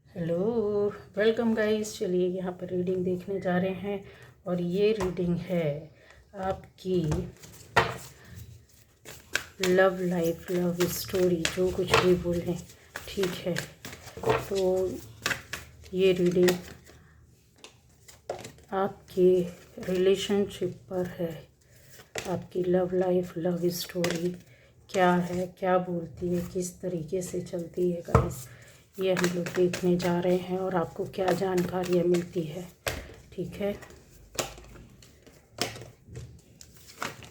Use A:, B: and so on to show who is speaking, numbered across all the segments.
A: Hello, welcome guys. चलिए यहाँ पर रीडिंग देखने जा रहे हैं और ये रीडिंग है आपकी लव लाइफ, लव स्टोरी, जो कुछ भी बोलें ठीक है। तो ये रीडिंग आपके रिलेशनशिप पर है। आपकी लव लाइफ, लव स्टोरी क्या है, क्या बोलती है, किस तरीके से चलती है गाइस, ये हम लोग देखने जा रहे हैं और आपको क्या जानकारियाँ मिलती है। ठीक है,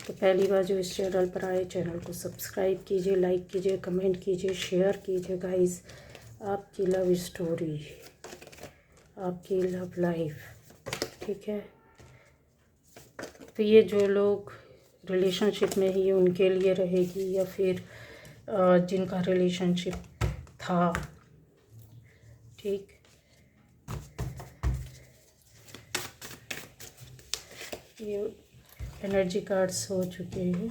A: तो पहली बार जो इस चैनल पर आए, चैनल को सब्सक्राइब कीजिए, लाइक कीजिए, कमेंट कीजिए, शेयर कीजिए गाइस। आपकी लव स्टोरी, आपकी लव लाइफ, ठीक है। तो ये जो लोग रिलेशनशिप में ही उनके लिए रहेगी या फिर जिनका रिलेशनशिप था, ठीक। ये एनर्जी कार्ड्स हो चुके हैं।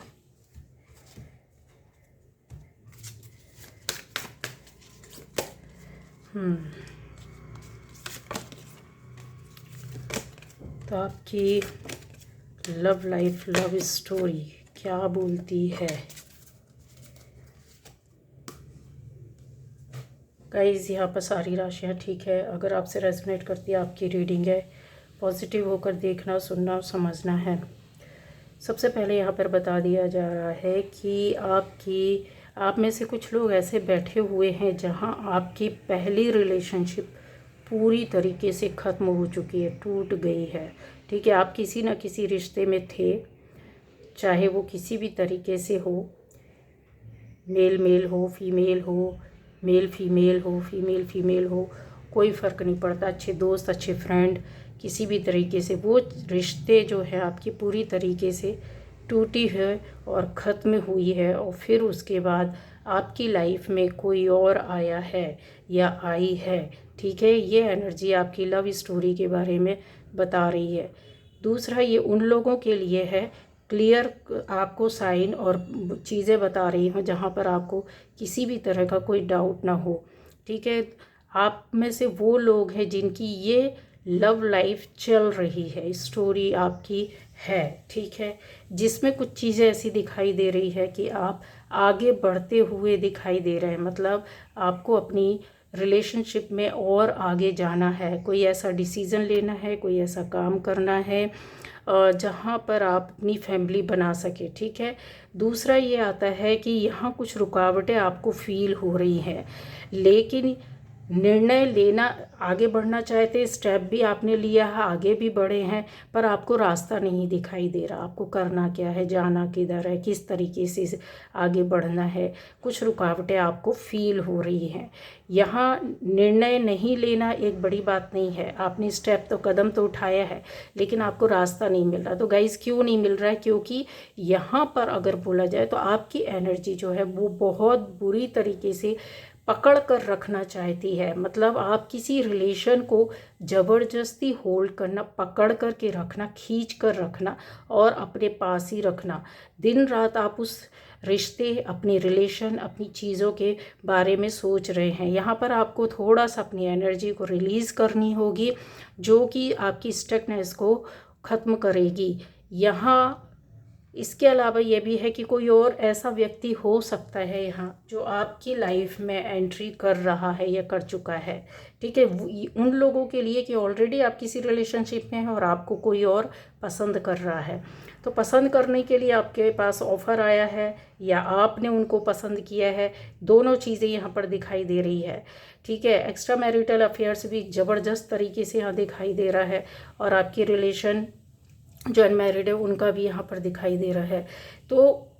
A: तो आपकी लव लाइफ, लव स्टोरी क्या बोलती है गाइस। यहाँ पर सारी राशियाँ ठीक है। अगर आपसे रेजोनेट करती है, आपकी रीडिंग है, पॉजिटिव होकर देखना, सुनना और समझना है। सबसे पहले यहाँ पर बता दिया जा रहा है कि आप में से कुछ लोग ऐसे बैठे हुए हैं जहाँ आपकी पहली रिलेशनशिप पूरी तरीके से ख़त्म हो चुकी है, टूट गई है। ठीक है, आप किसी न किसी रिश्ते में थे, चाहे वो किसी भी तरीके से हो, मेल मेल हो, फीमेल हो, मेल फीमेल हो, फीमेल फीमेल हो, कोई फ़र्क नहीं पड़ता। अच्छे दोस्त, अच्छे फ्रेंड, किसी भी तरीके से वो रिश्ते जो है आपकी पूरी तरीके से टूटी है और ख़त्म हुई है। और फिर उसके बाद आपकी लाइफ में कोई और आया है या आई है। ठीक है, ये एनर्जी आपकी लव स्टोरी के बारे में बता रही है। दूसरा, ये उन लोगों के लिए है, क्लियर आपको साइन और चीज़ें बता रही हूँ जहाँ पर आपको किसी भी तरह का कोई डाउट ना हो। ठीक है, आप में से वो लोग हैं जिनकी ये लव लाइफ चल रही है, स्टोरी आपकी है। ठीक है, जिसमें कुछ चीज़ें ऐसी दिखाई दे रही है कि आप आगे बढ़ते हुए दिखाई दे रहे हैं। मतलब आपको अपनी रिलेशनशिप में और आगे जाना है, कोई ऐसा डिसीज़न लेना है, कोई ऐसा काम करना है जहाँ पर आप अपनी फैमिली बना सके। ठीक है, दूसरा ये आता है कि यहाँ कुछ रुकावटें आपको फील हो रही हैं, लेकिन निर्णय लेना, आगे बढ़ना चाहते, स्टेप भी आपने लिया है, आगे भी बढ़े हैं, पर आपको रास्ता नहीं दिखाई दे रहा। आपको करना क्या है, जाना किधर है, किस तरीके से आगे बढ़ना है, कुछ रुकावटें आपको फील हो रही हैं। यहाँ निर्णय नहीं लेना एक बड़ी बात नहीं है, आपने स्टेप तो, कदम तो उठाया है, लेकिन आपको रास्ता नहीं मिल रहा। तो गाइस, क्यों नहीं मिल रहा है? क्योंकि यहाँ पर अगर बोला जाए तो आपकी एनर्जी जो है वो बहुत बुरी तरीके से पकड़ कर रखना चाहती है। मतलब आप किसी रिलेशन को ज़बरदस्ती होल्ड करना, पकड़ कर के रखना, खींच कर रखना और अपने पास ही रखना। दिन रात आप उस रिश्ते, अपनी रिलेशन, अपनी चीज़ों के बारे में सोच रहे हैं। यहाँ पर आपको थोड़ा सा अपनी एनर्जी को रिलीज़ करनी होगी, जो कि आपकी स्टकनेस को ख़त्म करेगी। यहाँ इसके अलावा ये भी है कि कोई और ऐसा व्यक्ति हो सकता है यहाँ जो आपकी लाइफ में एंट्री कर रहा है या कर चुका है। ठीक है, उन लोगों के लिए कि ऑलरेडी आप किसी रिलेशनशिप में हैं और आपको कोई और पसंद कर रहा है। तो पसंद करने के लिए आपके पास ऑफ़र आया है या आपने उनको पसंद किया है, दोनों चीज़ें यहाँ पर दिखाई दे रही है। ठीक है, एक्स्ट्रा मैरिटल अफेयर्स भी ज़बरदस्त तरीके से यहाँ दिखाई दे रहा है और आपकी रिलेशन जो अनमैरिड है उनका भी यहाँ पर दिखाई दे रहा है। तो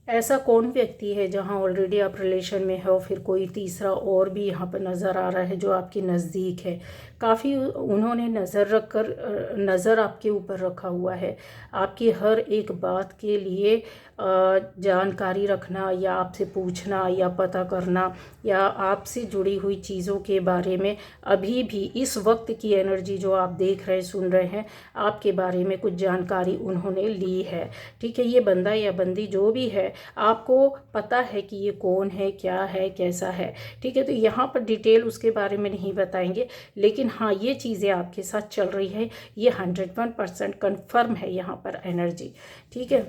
A: ऐसा कौन व्यक्ति है जहाँ ऑलरेडी आप रिलेशन में हो, फिर कोई तीसरा और भी यहाँ पर नज़र आ रहा है जो आपके नज़दीक है। काफ़ी उन्होंने नज़र आपके ऊपर रखा हुआ है। आपकी हर एक बात के लिए जानकारी रखना या आपसे पूछना या पता करना या आपसे जुड़ी हुई चीज़ों के बारे में अभी भी इस वक्त की एनर्जी जो आप देख रहे, सुन रहे हैं, आपके बारे में कुछ जानकारी उन्होंने ली है। ठीक है, ये बंदा या बंदी जो भी है आपको पता है कि ये कौन है, क्या है, कैसा है, ठीक है। तो यहाँ पर डिटेल उसके बारे में नहीं बताएंगे, लेकिन हाँ ये चीज़ें आपके साथ चल रही है, ये 101% कन्फर्म है यहाँ पर एनर्जी, ठीक है।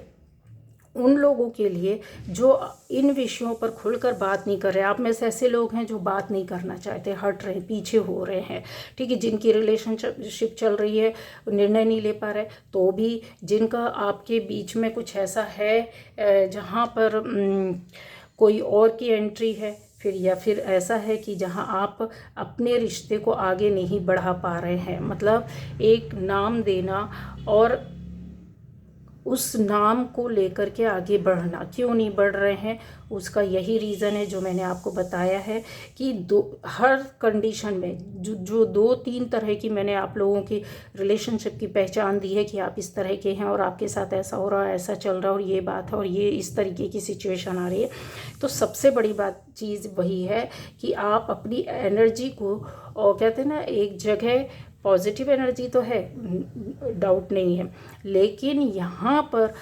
A: उन लोगों के लिए जो इन विषयों पर खुलकर बात नहीं कर रहे, आप में से ऐसे लोग हैं जो बात नहीं करना चाहते, हट रहे, पीछे हो रहे हैं, ठीक है, जिनकी रिलेशनशिप चल रही है, निर्णय नहीं ले पा रहे, तो भी जिनका आपके बीच में कुछ ऐसा है जहाँ पर कोई और की एंट्री है, फिर या फिर ऐसा है कि जहाँ आप अपने रिश्ते को आगे नहीं बढ़ा पा रहे हैं, मतलब एक नाम देना और उस नाम को लेकर के आगे बढ़ना, क्यों नहीं बढ़ रहे हैं, उसका यही रीज़न है जो मैंने आपको बताया है कि हर कंडीशन में जो 2-3 तरह की मैंने आप लोगों की रिलेशनशिप की पहचान दी है कि आप इस तरह के हैं और आपके साथ ऐसा हो रहा है, ऐसा चल रहा है और ये बात है और ये इस तरीके की सिचुएशन आ रही है। तो सबसे बड़ी चीज़ वही है कि आप अपनी एनर्जी को, और कहते हैं ना, एक जगह पॉजिटिव एनर्जी तो है, डाउट नहीं है, लेकिन यहाँ पर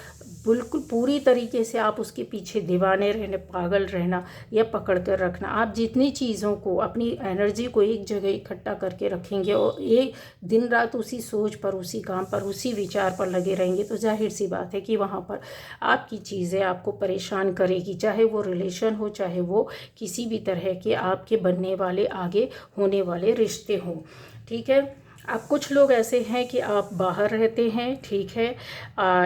A: बिल्कुल पूरी तरीके से आप उसके पीछे दीवाने रहने, पागल रहना या पकड़ कर रखना, आप जितनी चीज़ों को, अपनी एनर्जी को एक जगह इकट्ठा करके रखेंगे और एक दिन रात उसी सोच पर, उसी काम पर, उसी विचार पर लगे रहेंगे, तो जाहिर सी बात है कि वहाँ पर आपकी चीज़ें आपको परेशान करेगी, चाहे वो रिलेशन हो, चाहे वो किसी भी तरह के आपके बनने वाले, आगे होने वाले रिश्ते हों, ठीक है। अब कुछ लोग ऐसे हैं कि आप बाहर रहते हैं, ठीक है,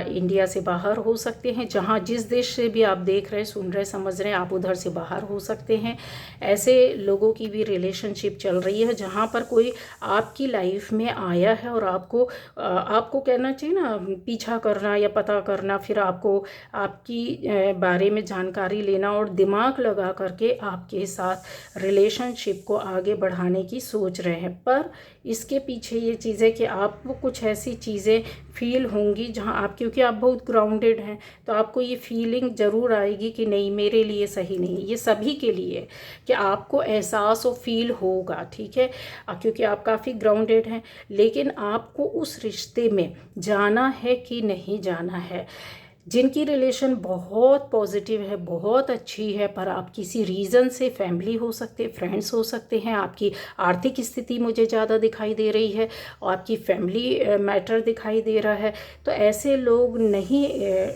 A: इंडिया से बाहर हो सकते हैं, जहाँ जिस देश से भी आप देख रहे, सुन रहे, समझ रहे हैं, आप उधर से बाहर हो सकते हैं। ऐसे लोगों की भी रिलेशनशिप चल रही है जहाँ पर कोई आपकी लाइफ में आया है और आपको कहना चाहिए ना, पीछा करना या पता करना, फिर आपको आपकी बारे में जानकारी लेना और दिमाग लगा करके आपके साथ रिलेशनशिप को आगे बढ़ाने की सोच रहे हैं। पर इसके पीछे ये चीज़ है कि आपको कुछ ऐसी चीज़ें फील होंगी जहां आप, क्योंकि आप बहुत ग्राउंडेड हैं, तो आपको ये फीलिंग ज़रूर आएगी कि नहीं, मेरे लिए सही नहीं, ये सभी के लिए, कि आपको एहसास और फील होगा, ठीक है, क्योंकि आप काफ़ी ग्राउंडेड हैं। लेकिन आपको उस रिश्ते में जाना है कि नहीं जाना है। जिनकी रिलेशन बहुत पॉजिटिव है, बहुत अच्छी है, पर आप किसी रीज़न से, फैमिली हो सकते, फ्रेंड्स हो सकते हैं, आपकी आर्थिक स्थिति मुझे ज़्यादा दिखाई दे रही है और आपकी फैमिली मैटर दिखाई दे रहा है, तो ऐसे लोग नहीं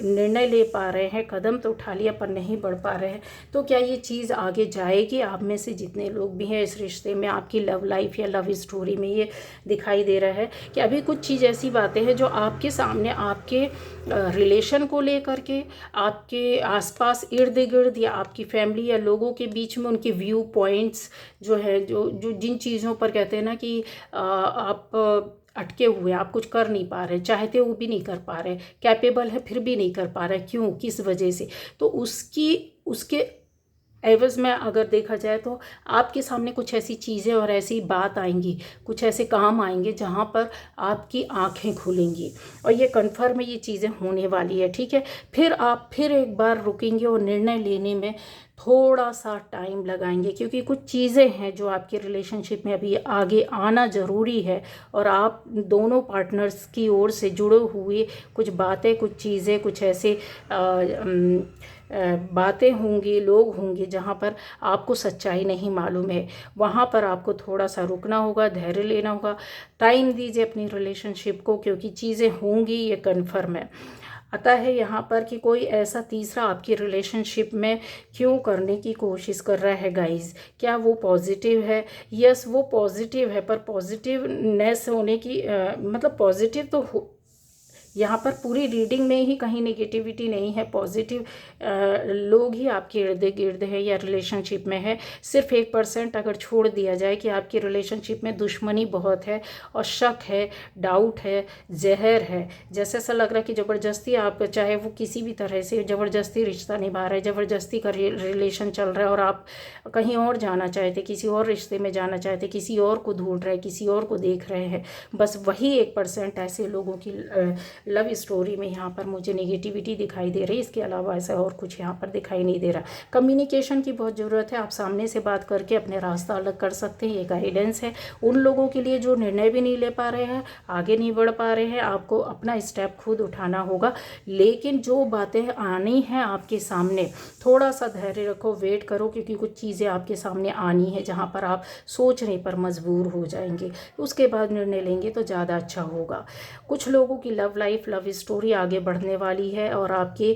A: निर्णय ले पा रहे हैं, कदम तो उठा लिया पर नहीं बढ़ पा रहे हैं। तो क्या ये चीज़ आगे जाएगी? आप में से जितने लोग भी हैं इस रिश्ते में, आपकी लव लाइफ या लव स्टोरी में ये दिखाई दे रहा है कि अभी कुछ चीज़ ऐसी बातें हैं जो आपके सामने, आपके रिलेशन को लेकर के, आपके आसपास इर्द गिर्द या आपकी फैमिली या लोगों के बीच में उनके व्यू पॉइंट्स जो है, जो जिन चीज़ों पर कहते हैं ना कि आप अटके हुए, आप कुछ कर नहीं पा रहे, चाहते वो भी नहीं कर पा रहे, कैपेबल है फिर भी नहीं कर पा रहे, क्यों, किस वजह से, तो उसके एवज़ में अगर देखा जाए तो आपके सामने कुछ ऐसी चीज़ें और ऐसी बात आएंगी, कुछ ऐसे काम आएंगे जहाँ पर आपकी आंखें खुलेंगी और ये कन्फर्म है, ये चीज़ें होने वाली है, ठीक है। फिर आप फिर एक बार रुकेंगे और निर्णय लेने में थोड़ा सा टाइम लगाएंगे, क्योंकि कुछ चीज़ें हैं जो आपके रिलेशनशिप में अभी आगे आना ज़रूरी है और आप दोनों पार्टनर्स की ओर से जुड़े हुए कुछ बातें, कुछ चीज़ें, कुछ ऐसे बातें होंगी, लोग होंगे जहाँ पर आपको सच्चाई नहीं मालूम है, वहाँ पर आपको थोड़ा सा रुकना होगा, धैर्य लेना होगा, टाइम दीजिए अपनी रिलेशनशिप को, क्योंकि चीज़ें होंगी, ये कन्फर्म है। आता है यहाँ पर कि कोई ऐसा तीसरा आपकी रिलेशनशिप में क्यों करने की कोशिश कर रहा है गाइस, क्या वो पॉजिटिव है? यस, वो पॉजिटिव है, पर पॉजिटिवनेस होने की मतलब पॉजिटिव तो यहाँ पर पूरी रीडिंग में ही कहीं नेगेटिविटी नहीं है, पॉजिटिव लोग ही आपके इर्द गिर्द है या रिलेशनशिप में है। सिर्फ 1% अगर छोड़ दिया जाए कि आपकी रिलेशनशिप में दुश्मनी बहुत है और शक है, डाउट है, जहर है, जैसे ऐसा लग रहा है कि ज़बरदस्ती आप, चाहे वो किसी भी तरह से ज़बरदस्ती रिश्ता निभा रहे, ज़बरदस्ती का रिलेशन चल रहा है और आप कहीं और जाना चाहते, किसी और रिश्ते में जाना चाहते, किसी और को ढूंढ रहे, किसी और को देख रहे हैं, बस वही 1% ऐसे लोगों की लव स्टोरी में यहाँ पर मुझे नेगेटिविटी दिखाई दे रही है, इसके अलावा ऐसा और कुछ यहाँ पर दिखाई नहीं दे रहा। कम्युनिकेशन की बहुत ज़रूरत है, आप सामने से बात करके अपने रास्ता अलग कर सकते हैं, ये गाइडेंस है उन लोगों के लिए जो निर्णय भी नहीं ले पा रहे हैं, आगे नहीं बढ़ पा रहे हैं। आपको अपना स्टेप खुद उठाना होगा, लेकिन जो बातें आनी हैं आपके सामने, थोड़ा सा धैर्य रखो, वेट करो, क्योंकि कुछ चीज़ें आपके सामने आनी है जहाँ पर आप सोचने पर मजबूर हो जाएंगे, उसके बाद निर्णय लेंगे तो ज़्यादा अच्छा होगा। कुछ लोगों की लव लाइफ, लव स्टोरी आगे बढ़ने वाली है और आपके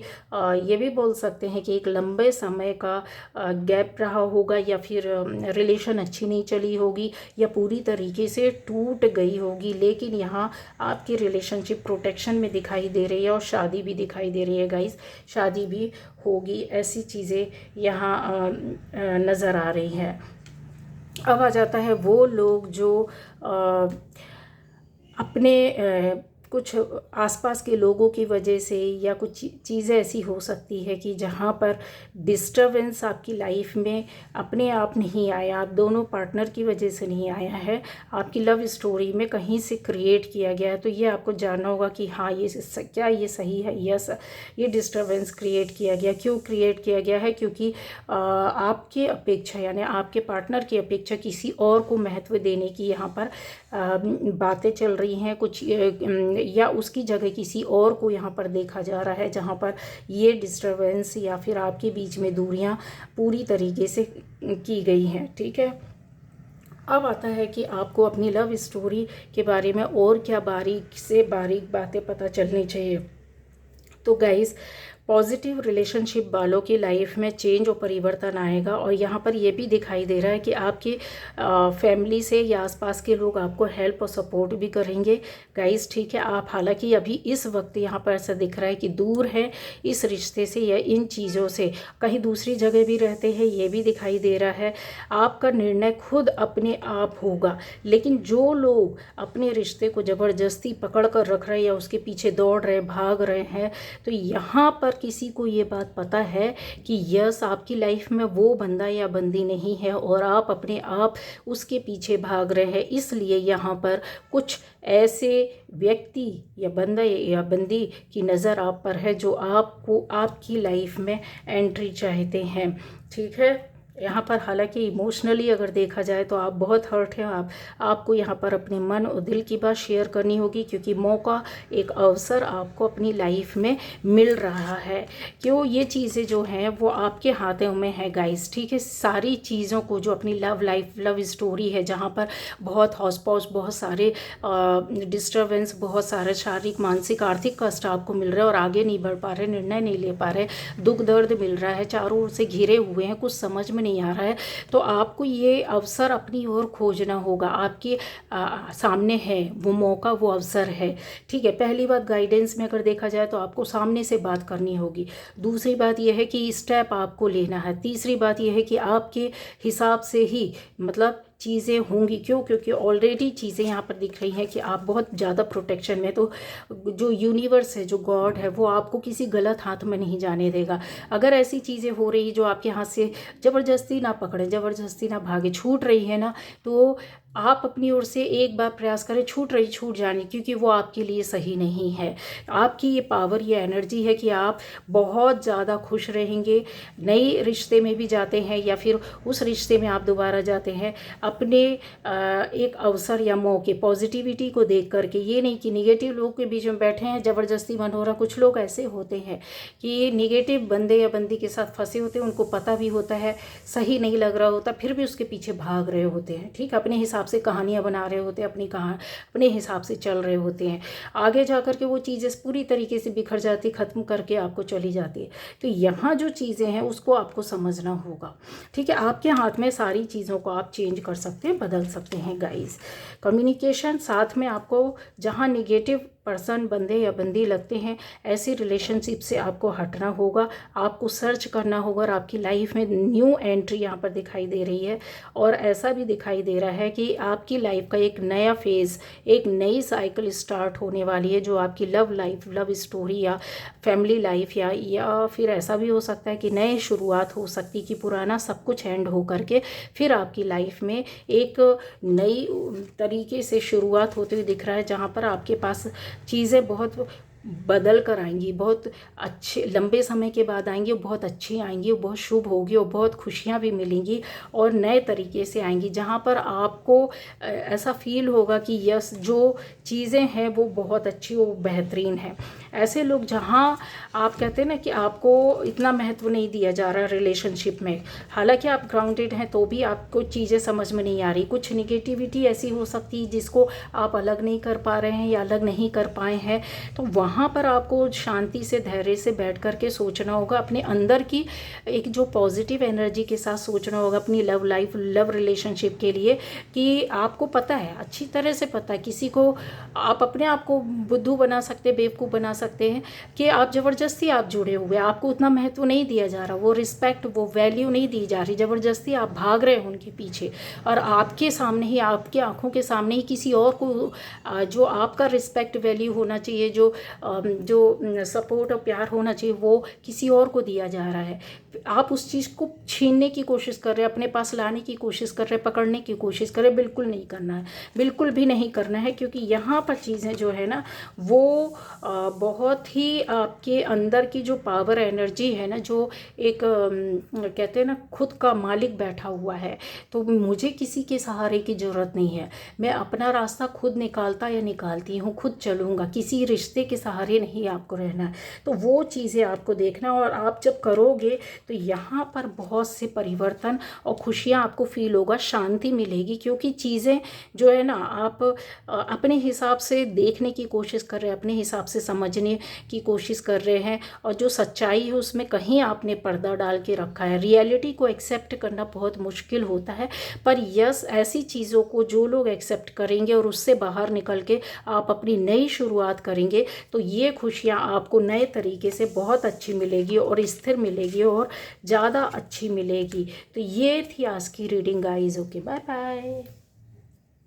A: ये भी बोल सकते हैं कि एक लंबे समय का गैप रहा होगा, या फिर रिलेशन अच्छी नहीं चली होगी, या पूरी तरीके से टूट गई होगी, लेकिन यहाँ आपकी रिलेशनशिप प्रोटेक्शन में दिखाई दे रही है और शादी भी दिखाई दे रही है गाइस, शादी भी होगी, ऐसी चीज़ें यहाँ नज़र आ रही हैं। अब आ जाता है वो लोग जो अपने कुछ आसपास के लोगों की वजह से, या कुछ चीज़ें ऐसी हो सकती है कि जहाँ पर डिस्टरबेंस आपकी लाइफ में अपने आप नहीं आया, आप दोनों पार्टनर की वजह से नहीं आया है, आपकी लव स्टोरी में कहीं से क्रिएट किया गया है। तो ये आपको जानना होगा कि हाँ ये क्या ये सही है, यस ये डिस्टरबेंस क्रिएट किया गया। क्यों क्रिएट किया गया है? क्योंकि आपकी अपेक्षा, यानी आपके पार्टनर की अपेक्षा किसी और को महत्व देने की यहाँ पर बातें चल रही हैं कुछ, या उसकी जगह किसी और को यहाँ पर देखा जा रहा है, जहाँ पर ये डिस्टरबेंस या फिर आपके बीच में दूरियाँ पूरी तरीके से की गई हैं। ठीक है, अब आता है कि आपको अपनी लव स्टोरी के बारे में और क्या बारीक से बारीक बातें पता चलनी चाहिए। तो गाइस, पॉजिटिव रिलेशनशिप वालों की लाइफ में चेंज और परिवर्तन आएगा, और यहाँ पर ये भी दिखाई दे रहा है कि आपकी फैमिली से या आसपास के लोग आपको हेल्प और सपोर्ट भी करेंगे गाइस। ठीक है, आप हालांकि अभी इस वक्त यहाँ पर ऐसा दिख रहा है कि दूर है इस रिश्ते से या इन चीज़ों से, कहीं दूसरी जगह भी रहते हैं, ये भी दिखाई दे रहा है। आपका निर्णय खुद अपने आप होगा, लेकिन जो लोग अपने रिश्ते को ज़बरदस्ती पकड़ कर रख रहे हैं या उसके पीछे दौड़ रहे, भाग रहे हैं, तो यहाँ पर किसी को ये बात पता है कि यस आपकी लाइफ में वो बंदा या बंदी नहीं है और आप अपने आप उसके पीछे भाग रहे हैं। इसलिए यहाँ पर कुछ ऐसे व्यक्ति या बंदा या बंदी की नज़र आप पर है जो आपको आपकी लाइफ में एंट्री चाहते हैं। ठीक है, यहाँ पर हालांकि इमोशनली अगर देखा जाए तो आप बहुत हर्ट हैं, आपको यहाँ पर अपने मन और दिल की बात शेयर करनी होगी, क्योंकि मौका, एक अवसर आपको अपनी लाइफ में मिल रहा है। क्यों ये चीज़ें जो हैं वो आपके हाथों में है गाइस। ठीक है, सारी चीज़ों को जो अपनी लव लाइफ, लव स्टोरी है, जहाँ पर बहुत हौस पौस, बहुत सारे डिस्टर्बेंस, बहुत सारे शारीरिक, मानसिक, आर्थिक कष्ट आपको मिल रहे हैं और आगे नहीं बढ़ पा रहे, निर्णय नहीं ले पा रहे, दुख दर्द मिल रहा है, चारों ओर से घिरे हुए हैं, कुछ समझ में नहीं आ रहा है, तो आपको ये अवसर अपनी ओर खोजना होगा। आपके सामने है वो मौका, वो अवसर है। ठीक है, पहली बात गाइडेंस में अगर देखा जाए तो आपको सामने से बात करनी होगी। दूसरी बात यह है कि स्टेप आपको लेना है। तीसरी बात यह है कि आपके हिसाब से ही मतलब चीज़ें होंगी। क्यों? क्योंकि ऑलरेडी चीज़ें यहाँ पर दिख रही हैं कि आप बहुत ज़्यादा प्रोटेक्शन में, तो जो यूनिवर्स है, जो गॉड है, वो आपको किसी गलत हाथ में नहीं जाने देगा। अगर ऐसी चीज़ें हो रही जो आपके हाथ से ज़बरदस्ती ना पकड़े, ज़बरदस्ती ना भागे, छूट रही है ना, तो आप अपनी ओर से एक बार प्रयास करें, छूट रही छूट जाने, क्योंकि वो आपके लिए सही नहीं है। आपकी ये पावर, ये एनर्जी है कि आप बहुत ज़्यादा खुश रहेंगे। नए रिश्ते में भी जाते हैं या फिर उस रिश्ते में आप दोबारा जाते हैं, अपने एक अवसर या मौके, पॉजिटिविटी को देख करके, ये नहीं कि निगेटिव लोग के बीच में बैठे हैं, ज़बरदस्ती मन हो रहा। कुछ लोग ऐसे होते हैं कि निगेटिव बंदे या बंदी के साथ फंसे होते हैं, उनको पता भी होता है सही नहीं लग रहा होता, फिर भी उसके पीछे भाग रहे होते हैं। ठीक, अपने हिसाब से कहानियाँ बना रहे होते हैं, अपने हिसाब से चल रहे होते हैं। आगे जा कर के वो चीज़ें पूरी तरीके से बिखर जाती, ख़त्म करके आपको चली जाती है। तो यहाँ जो चीज़ें हैं उसको आपको समझना होगा। ठीक है, आपके हाथ में सारी चीज़ों को आप चेंज कर सकते हैं, बदल सकते हैं गाइस। कम्युनिकेशन, साथ में आपको जहाँ निगेटिव पर्सन, बंदे या बंदी लगते हैं, ऐसी रिलेशनशिप से आपको हटना होगा, आपको सर्च करना होगा। और आपकी लाइफ में न्यू एंट्री यहाँ पर दिखाई दे रही है, और ऐसा भी दिखाई दे रहा है कि आपकी लाइफ का एक नया फेज़, एक नई साइकिल स्टार्ट होने वाली है, जो आपकी लव लाइफ, लव स्टोरी या फैमिली लाइफ, या फिर ऐसा भी हो सकता है कि नए शुरुआत हो सकती कि पुराना सब कुछ एंड हो करके फिर आपकी लाइफ में एक नई तरीके से शुरुआत होती हुई दिख रहा है, जहाँ पर आपके पास चीज़ें बहुत बदल कर आएंगी, बहुत अच्छे लंबे समय के बाद आएंगी, वो बहुत अच्छी आएंगी, वो बहुत शुभ होगी और बहुत खुशियाँ भी मिलेंगी और नए तरीके से आएंगी, जहाँ पर आपको ऐसा फील होगा कि यस, जो चीज़ें हैं वो बहुत अच्छी, वो बेहतरीन है। ऐसे लोग जहाँ आप कहते हैं ना कि आपको इतना महत्व नहीं दिया जा रहा रिलेशनशिप में, हालांकि आप ग्राउंडेड हैं तो भी आपको चीज़ें समझ में नहीं आ रही, कुछ निगेटिविटी ऐसी हो सकती है जिसको आप अलग नहीं कर पा रहे हैं या अलग नहीं कर पाए हैं, तो वहाँ पर आपको शांति से, धैर्य से बैठ कर के सोचना होगा, अपने अंदर की एक जो पॉजिटिव एनर्जी के साथ सोचना होगा अपनी लव लाइफ, लव रिलेशनशिप के लिए, कि आपको पता है, अच्छी तरह से पता है, किसी को आप अपने आप को बुद्धू बना सकते हैं, बेवकूफ़ बना सकते हैं कि आप ज़बरदस्ती आप जुड़े हुए, आपको उतना महत्व नहीं दिया जा रहा, वो रिस्पेक्ट, वो वैल्यू नहीं दी जा रही, ज़बरदस्ती आप भाग रहे हो उनके पीछे, और आपके सामने ही, आपकी आंखों के सामने ही किसी और को जो आपका रिस्पेक्ट, वैल्यू होना चाहिए, जो सपोर्ट और प्यार होना चाहिए, वो किसी और को दिया जा रहा है। आप उस चीज़ को छीनने की कोशिश कर रहे हैं, अपने पास लाने की कोशिश कर रहे हैं, पकड़ने की कोशिश कर रहे हैं। बिल्कुल नहीं करना है, बिल्कुल भी नहीं करना है, क्योंकि यहाँ पर चीज़ें जो है ना वो बहुत ही आपके अंदर की जो पावर एनर्जी है ना, जो एक कहते हैं ना खुद का मालिक बैठा हुआ है, तो मुझे किसी के सहारे की ज़रूरत नहीं है, मैं अपना रास्ता खुद निकालता या निकालती हूँ, खुद चलूँगा, किसी रिश्ते के सहारे नहीं आपको रहना है। तो वो चीज़ें आपको देखना, और आप जब करोगे तो यहाँ पर बहुत से परिवर्तन और खुशियाँ आपको फील होगा, शांति मिलेगी, क्योंकि चीज़ें जो है ना आप अपने हिसाब से देखने की कोशिश कर रहे हैं, अपने हिसाब से समझने की कोशिश कर रहे हैं, और जो सच्चाई है उसमें कहीं आपने पर्दा डाल के रखा है। रियलिटी को एक्सेप्ट करना बहुत मुश्किल होता है, पर यस, ऐसी चीज़ों को जो लोग एक्सेप्ट करेंगे और उससे बाहर निकल के आप अपनी नई शुरुआत करेंगे, तो ये खुशियाँ आपको नए तरीके से बहुत अच्छी मिलेगी और स्थिर मिलेगी और ज़्यादा अच्छी मिलेगी। तो ये थी आज की reading guys. Okay, bye bye.